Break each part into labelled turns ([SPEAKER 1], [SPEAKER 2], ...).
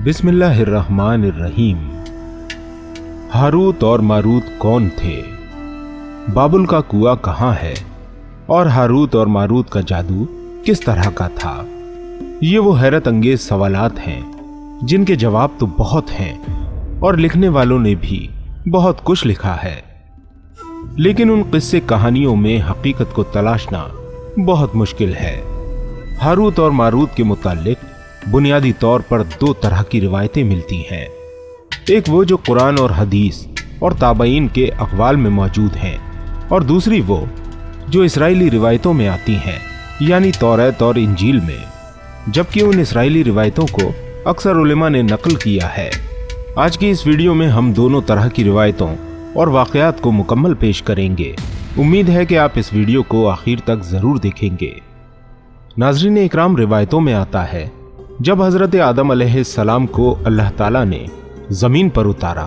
[SPEAKER 1] बिस्मिल्लाहिर्रहमानिर्रहीम। हारूत और मारूत कौन थे? बाबुल का कुआं कहाँ है? और हारूत और मारूत का जादू किस तरह का था? ये वो हैरत अंगेज सवालात हैं जिनके जवाब तो बहुत हैं और लिखने वालों ने भी बहुत कुछ लिखा है, लेकिन उन किस्से कहानियों में हकीकत को तलाशना बहुत मुश्किल है। हारूत और मारूत के मुताल्लिक बुनियादी तौर पर दो तरह की रिवायतें मिलती हैं। एक वो जो कुरान और हदीस और ताबईन के अक़वाल में मौजूद हैं, और दूसरी वो जो इस्राएली रिवायतों में आती हैं, यानी तौरात और इंजील में। जबकि उन इस्राएली रिवायतों को अक्सर उलेमा ने नकल किया है। आज की इस वीडियो में हम दोनों तरह की रिवायतों और वाक़यात को मुकम्मल पेश करेंगे। उम्मीद है कि आप इस वीडियो को आखिर तक ज़रूर देखेंगे। नाज़रीन इकराम, रिवायतों में आता है जब हज़रत आदम अलैहिस्सलाम को अल्लाह ताला ने ज़मीन पर उतारा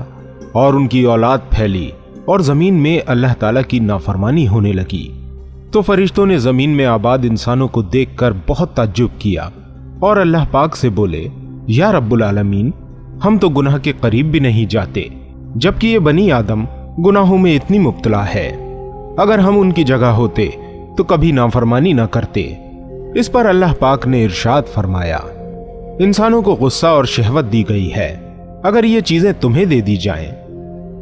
[SPEAKER 1] और उनकी औलाद फैली और ज़मीन में अल्लाह ताला की नाफरमानी होने लगी, तो फरिश्तों ने ज़मीन में आबाद इंसानों को देखकर बहुत ताज्जुब किया और अल्लाह पाक से बोले, या रब्बुल आलमीन, हम तो गुनाह के करीब भी नहीं जाते, जबकि ये बनी आदम गुनाहों में इतनी मुब्तला है। अगर हम उनकी जगह होते तो कभी नाफरमानी ना करते। इस पर अल्लाह पाक ने इरशाद फरमाया, इंसानों को गुस्सा और शहवत दी गई है। अगर ये चीजें तुम्हें दे दी जाएं,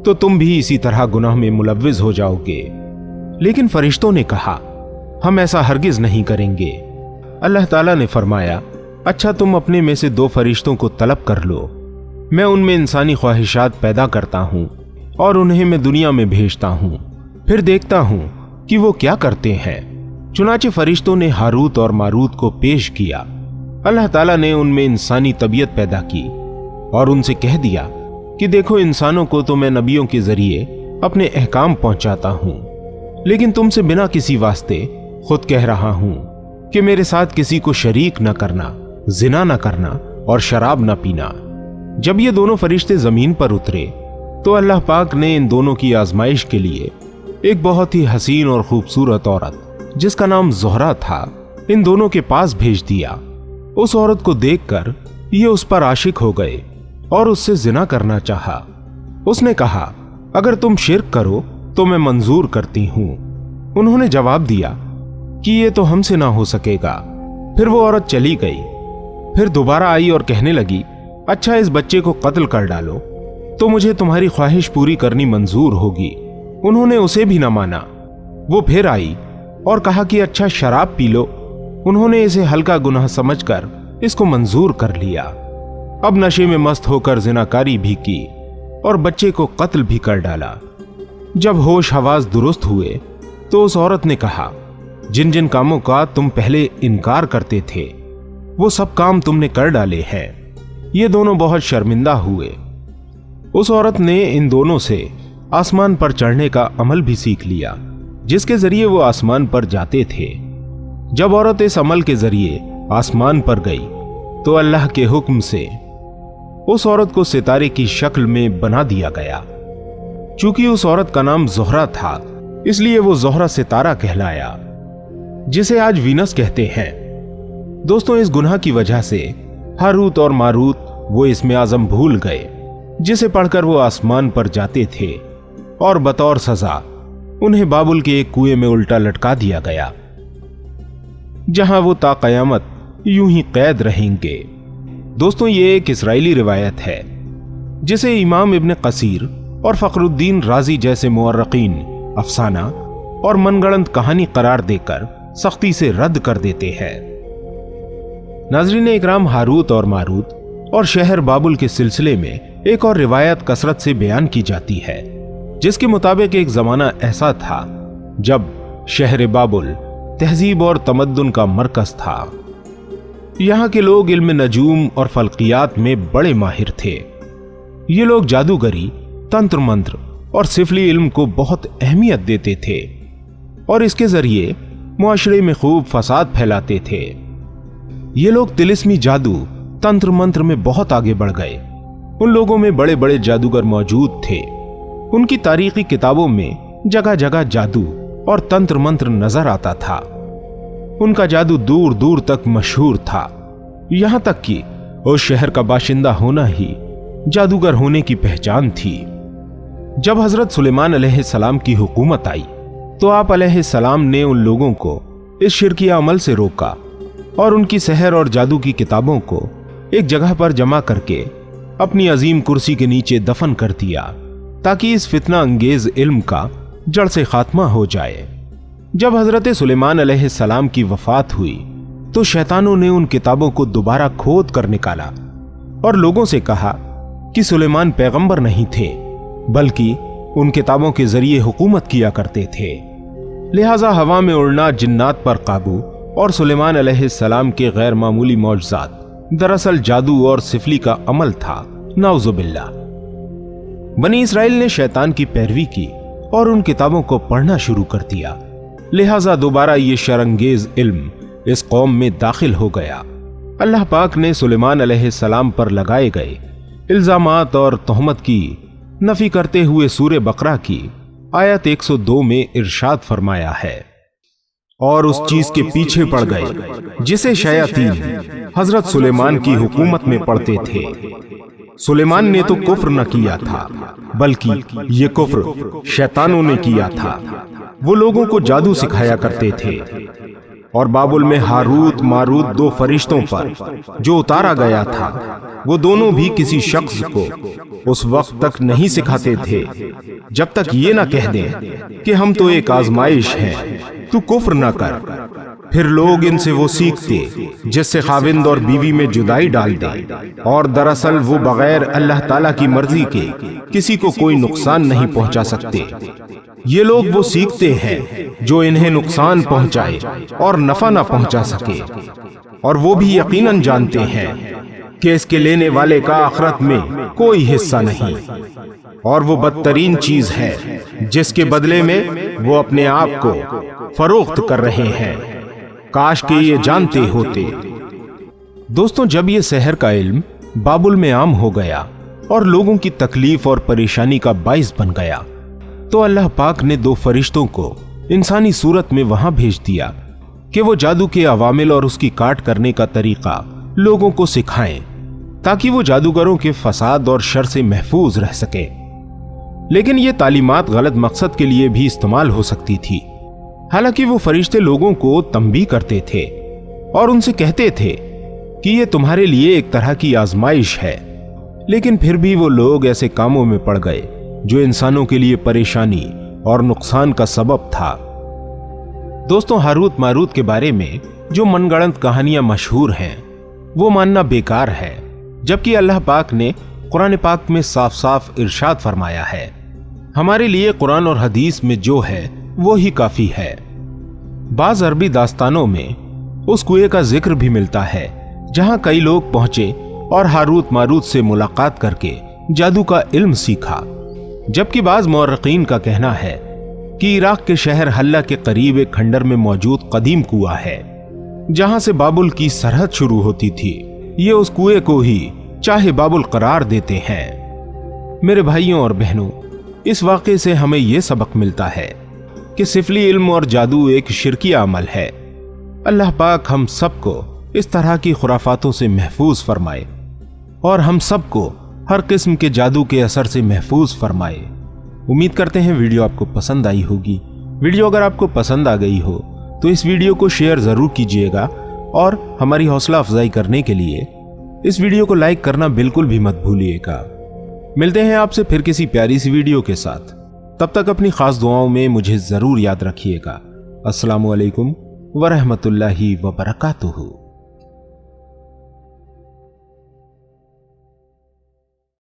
[SPEAKER 1] तो तुम भी इसी तरह गुनाह में मुलव्विज हो जाओगे। लेकिन फरिश्तों ने कहा, हम ऐसा हरगिज नहीं करेंगे। अल्लाह ताला ने फरमाया, अच्छा तुम अपने में से दो फरिश्तों को तलब कर लो, मैं उनमें इंसानी ख्वाहिशात पैदा करता हूं और उन्हें मैं दुनिया में भेजता हूं, फिर देखता हूं कि वो क्या करते हैं। चुनाचे फरिश्तों ने हारूत और मारूत को पेश किया। अल्लाह ताला ने उनमें इंसानी तबीयत पैदा की और उनसे कह दिया कि देखो, इंसानों को तो मैं नबियों के जरिए अपने अहकाम पहुंचाता हूं, लेकिन तुमसे बिना किसी वास्ते खुद कह रहा हूं कि मेरे साथ किसी को शरीक न करना, जिना न करना और शराब न पीना। जब ये दोनों फरिश्ते जमीन पर उतरे तो अल्लाह पाक ने इन दोनों की आजमाइश के लिए एक बहुत ही हसीन और खूबसूरत औरत जिसका नाम ज़ोहरा था, इन दोनों के पास भेज दिया। उस औरत को देखकर ये उस पर आशिक हो गए और उससे जिना करना चाहा। उसने कहा, अगर तुम शिर्क करो तो मैं मंजूर करती हूं। उन्होंने जवाब दिया कि ये तो हमसे ना हो सकेगा। फिर वो औरत चली गई। फिर दोबारा आई और कहने लगी, अच्छा इस बच्चे को कत्ल कर डालो तो मुझे तुम्हारी ख्वाहिश पूरी करनी मंजूर होगी। उन्होंने उसे भी ना माना। वो फिर आई और कहा कि अच्छा शराब पी लो। उन्होंने इसे हल्का गुनाह समझकर इसको मंजूर कर लिया। अब नशे में मस्त होकर जिनाकारी भी की और बच्चे को कत्ल भी कर डाला। जब होश हवास दुरुस्त हुए तो उस औरत ने कहा, जिन जिन कामों का तुम पहले इनकार करते थे वो सब काम तुमने कर डाले हैं। ये दोनों बहुत शर्मिंदा हुए। उस औरत ने इन दोनों से आसमान पर चढ़ने का अमल भी सीख लिया, जिसके जरिए वो आसमान पर जाते थे। जब औरत इस अमल के जरिए आसमान पर गई तो अल्लाह के हुक्म से उस औरत को सितारे की शक्ल में बना दिया गया। चूंकि उस औरत का नाम ज़ोहरा था, इसलिए वो ज़ोहरा सितारा कहलाया, जिसे आज वीनस कहते हैं। दोस्तों, इस गुनाह की वजह से हारूत और मारूत वो इसमें आज़म भूल गए, जिसे पढ़कर वो आसमान पर जाते थे, और बतौर सजा उन्हें बाबुल के एक कुएं में उल्टा लटका दिया गया, जहां वो ता क़यामत यूं ही कैद रहेंगे। दोस्तों, ये एक इस्राएली रिवायत है जिसे इमाम इब्न कसीर और फ़खरुद्दीन राजी जैसे मुअर्रिखीन अफसाना और मनगढ़ंत कहानी करार देकर सख्ती से रद्द कर देते हैं। नाज़रीन इकराम, हारूत और मारूत और शहर बाबुल के सिलसिले में एक और रिवायत कसरत से बयान की जाती है, जिसके मुताबिक एक जमाना ऐसा था जब शहर बाबुल तहजीब और तमद्दुन का मरकज था। यहाँ के लोग इल्म नजूम और फल्कियात में बड़े माहिर थे। ये लोग जादूगरी, तंत्र मंत्र और सिफली इल्म को बहुत अहमियत देते थे और इसके जरिए मुआशरे में खूब फसाद फैलाते थे। ये लोग तिलिस्मी जादू, तंत्र मंत्र में बहुत आगे बढ़ गए। उन लोगों में बड़े बड़े जादूगर मौजूद थे। उनकी तारीखी किताबों में जगह जगह जादू और तंत्र मंत्र नजर आता था। उनका जादू दूर दूर तक मशहूर था, यहां तक कि उस शहर का बाशिंदा होना ही जादूगर होने की पहचान थी। जब हजरत सुलेमान अलैहिस्सलाम की हुकूमत आई तो आप अलैहिस्सलाम ने उन लोगों को इस शिरकिया अमल से रोका और उनकी सहर और जादू की किताबों को एक जगह पर जमा करके अपनी अजीम कुर्सी के नीचे दफन कर दिया, ताकि इस फितना अंगेज इल्म का जड़ से खात्मा हो जाए। जब हजरत सुलेमान अलैहिस्सलाम की वफात हुई तो शैतानों ने उन किताबों को दोबारा खोद कर निकाला और लोगों से कहा कि सुलेमान पैगंबर नहीं थे, बल्कि उन किताबों के जरिए हुकूमत किया करते थे। लिहाजा हवा में उड़ना, जिन्नात पर काबू और सुलेमान अलैहिस्सलाम के गैर मामूली मौजज़ात दरअसल जादू और सिफली का अमल था, नाउजुबिल्लाह। बनी इसराइल ने शैतान की पैरवी की और उन किताबों को पढ़ना शुरू कर दिया। लिहाजा दोबारा ये शरंगेज इल्म इस कौम में दाखिल हो गया। अल्लाह पाक ने सुलेमान अलैहिस्सलाम पर लगाए गए इल्जामात और तोहमत की नफी करते हुए सूरे बकरा की आयत 102 में इरशाद फरमाया है, और उस चीज के पीछे पड़ गए जिसे शयातीन हजरत सुलेमान की हुकूमत में पढ़ते थे। सुलेमान ने तो कुफ्र न किया था, बल्कि ये कुफ्र शैतानों ने किया था। वो लोगों को जादू सिखाया करते थे और बाबुल में हारूत मारूत दो फरिश्तों पर जो उतारा गया था, वो दोनों भी किसी शख्स को उस वक्त तक नहीं सिखाते थे जब तक ये ना कह दें कि हम तो एक आजमाइश हैं, तू कुफ्र न कर। फिर लोग इनसे वो सीखते जिससे खाविंद और बीवी में जुदाई डाल दे, और दरअसल वो बगैर अल्लाह ताला की मर्जी के किसी को कोई नुकसान नहीं पहुंचा सकते। ये लोग वो सीखते हैं जो इन्हें नुकसान पहुंचाए और नफा ना पहुंचा सके, और वो भी यकीनन जानते हैं कि इसके लेने वाले का आखिरत में कोई हिस्सा नहीं, और वो बदतरीन चीज है जिसके बदले में वो अपने आप को फरोख्त कर रहे हैं। काश के ये जानते होते। दोस्तों, जब ये सहर का इल्म बाबुल में आम हो गया और लोगों की तकलीफ और परेशानी का बाइस बन गया, तो अल्लाह पाक ने दो फरिश्तों को इंसानी सूरत में वहां भेज दिया कि वो जादू के अवामिल और उसकी काट करने का तरीका लोगों को सिखाएं, ताकि वो जादूगरों के फसाद और शर से महफूज रह सके। लेकिन ये तालीमात गलत मकसद के लिए भी इस्तेमाल हो सकती थी। हालांकि वो फरिश्ते लोगों को तंबीह करते थे और उनसे कहते थे कि ये तुम्हारे लिए एक तरह की आजमाइश है, लेकिन फिर भी वो लोग ऐसे कामों में पड़ गए जो इंसानों के लिए परेशानी और नुकसान का सबब था। दोस्तों, हारूत मारूत के बारे में जो मनगढ़ंत कहानियां मशहूर हैं, वो मानना बेकार है, जबकि अल्लाह पाक ने कुरान पाक में साफ साफ इरशाद फरमाया है, हमारे लिए कुरान और हदीस में जो है वो ही काफी है। बाज अरबी दास्तानों में उस कुएं का जिक्र भी मिलता है जहां कई लोग पहुंचे और हारूत मारूत से मुलाकात करके जादू का इल्म सीखा, जबकि बाज मुअर्रिखीन का कहना है कि इराक के शहर हल्ला के करीब एक खंडर में मौजूद कदीम कुआं है जहां से बाबुल की सरहद शुरू होती थी। ये उस कुएं को ही चाहे बाबुल करार देते हैं। मेरे भाइयों और बहनों, इस वाक़े से हमें यह सबक मिलता है कि सिफली इल्म और जादू एक शिरकिया अमल है। अल्लाह पाक हम सबको इस तरह की खुराफातों से महफूज फरमाए और हम सबको हर किस्म के जादू के असर से महफूज फरमाए। उम्मीद करते हैं वीडियो आपको पसंद आई होगी। वीडियो अगर आपको पसंद आ गई हो तो इस वीडियो को शेयर जरूर कीजिएगा, और हमारी हौसला अफजाई करने के लिए इस वीडियो को लाइक करना बिल्कुल भी मत भूलिएगा। मिलते हैं आपसे फिर किसी प्यारी सी वीडियो के साथ। तब तक अपनी खास दुआओं में मुझे जरूर याद रखिएगा। अस्सलामु अलैकुम वरहमतुल्लाहि वबरकातुहू।